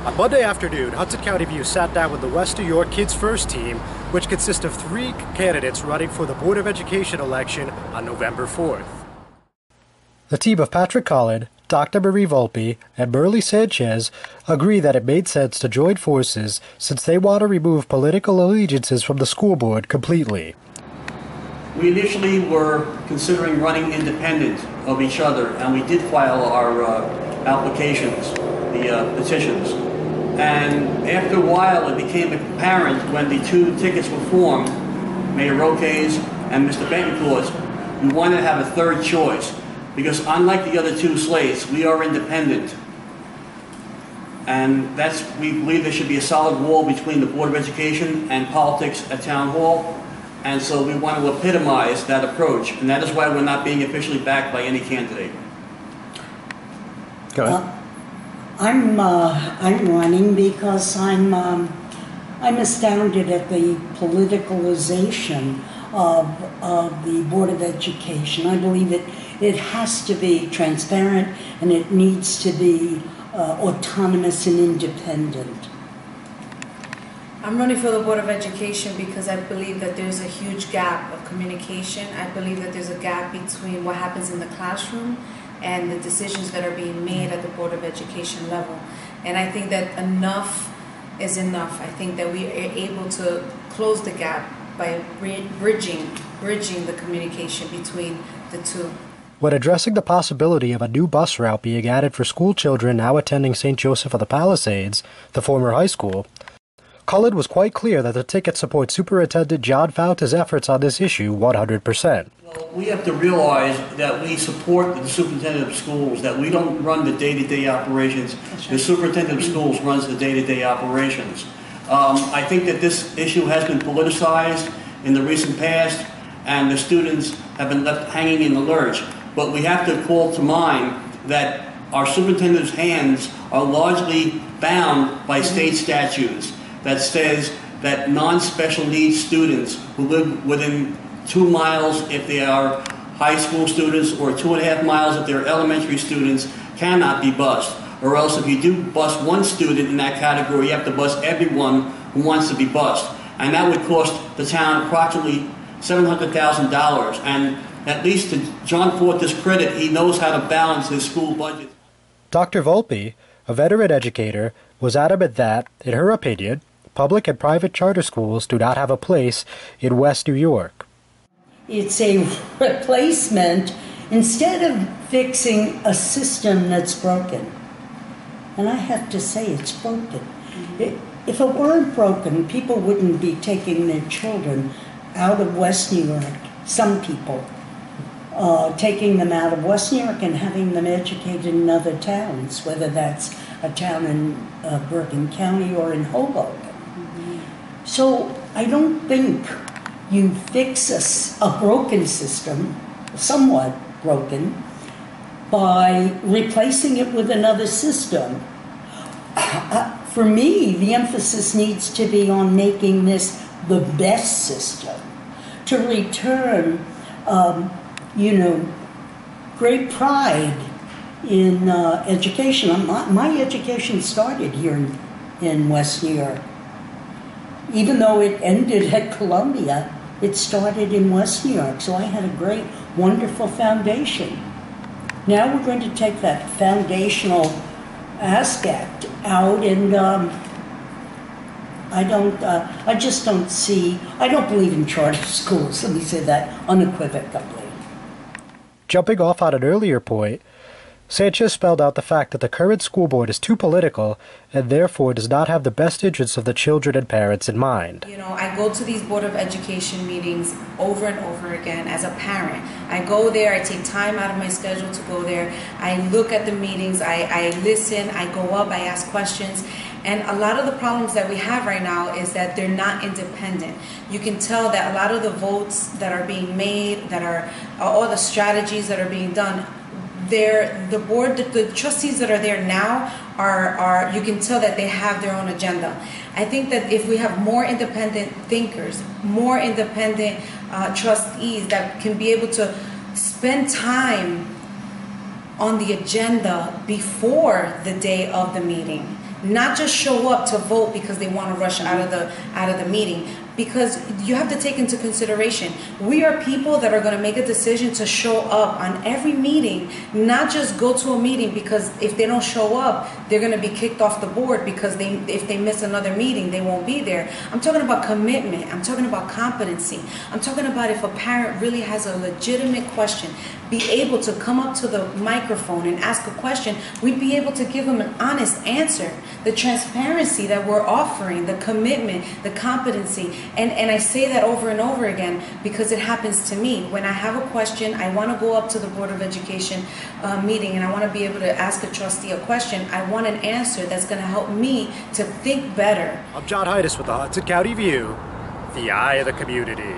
On Monday afternoon, Hudson County View sat down with the WNY Kids First team, which consists of 3 candidates running for the Board of Education election on November 4th. The team of Patrick Cullen, Dr. Volpe and Myrli Sanchez agree that it made sense to join forces since they want to remove political allegiances from the school board completely. We initially were considering running independent of each other, and we did file our applications, the petitions. And after a while, it became apparent when the 2 tickets were formed, Mayor Roque's and Mr. Betancourt's, we wanted to have a third choice. Because unlike the other 2 slates, we are independent. And we believe there should be a solid wall between the Board of Education and politics at Town Hall. And so we want to epitomize that approach. And that is why we're not being officially backed by any candidate. Go ahead. I'm running because I'm astounded at the politicalization of the Board of Education. I believe it has to be transparent and it needs to be autonomous and independent. I'm running for the Board of Education because I believe that there's a huge gap of communication. I believe that there's a gap between what happens in the classroom and the decisions that are being made at the Board of Education level. And I think that enough is enough. I think that we are able to close the gap by bridging the communication between the 2. When addressing the possibility of a new bus route being added for school children now attending St. Joseph of the Palisades, the former high school, Cullen was quite clear that the ticket supports Superintendent John Founta's efforts on this issue 100%. Well, we have to realize that we support the superintendent of schools, that we don't run the day-to-day operations. The superintendent of schools runs the day-to-day operations. I think that this issue has been politicized in the recent past, and the students have been left hanging in the lurch. But we have to call to mind that our superintendent's hands are largely bound by state statutes that says that non-special needs students who live within 2 miles if they are high school students or 2.5 miles if they're elementary students cannot be bused. Or else if you do bus one student in that category, you have to bus everyone who wants to be bused. And that would cost the town approximately $700,000. And at least to John Forta's credit, he knows how to balance his school budget. Dr. Volpe, a veteran educator, was adamant that, in her opinion, public and private charter schools do not have a place in West New York. It's a replacement instead of fixing a system that's broken. And I have to say it's broken. If it weren't broken, people wouldn't be taking their children out of West New York, some people, taking them out of West New York and having them educated in other towns, whether that's a town in Bergen County or in Hoboken. So I don't think you fix a broken system, somewhat broken, by replacing it with another system. For me, the emphasis needs to be on making this the best system, to return, great pride in education. My education started here in West New York. Even though it ended at Columbia, it started in West New York. So I had a great, wonderful foundation. Now we're going to take that foundational aspect out, and I don't believe in charter schools. Let me say that unequivocally. Jumping off on an earlier point, Sanchez spelled out the fact that the current school board is too political and therefore does not have the best interests of the children and parents in mind. I go to these Board of Education meetings over and over again as a parent. I go there, I take time out of my schedule to go there. I look at the meetings, I listen, I go up, I ask questions. And a lot of the problems that we have right now is that they're not independent. You can tell that a lot of the votes that are being made, that are all the strategies that are being done, the board, the trustees that are there now are you can tell that they have their own agenda. I think that if we have more independent thinkers, more independent trustees that can be able to spend time on the agenda before the day of the meeting, not just show up to vote because they want to rush out of the meeting. Because you have to take into consideration, we are people that are going to make a decision to show up on every meeting, not just go to a meeting because if they don't show up, they're going to be kicked off the board because if they miss another meeting, they won't be there. I'm talking about commitment. I'm talking about competency. I'm talking about if a parent really has a legitimate question, be able to come up to the microphone and ask a question, we'd be able to give them an honest answer. The transparency that we're offering, the commitment, the competency. And I say that over and over again because it happens to me. When I have a question, I want to go up to the Board of Education meeting and I want to be able to ask a trustee a question. I want an answer that's going to help me to think better. I'm John Heides with the Hudson County View, the eye of the community.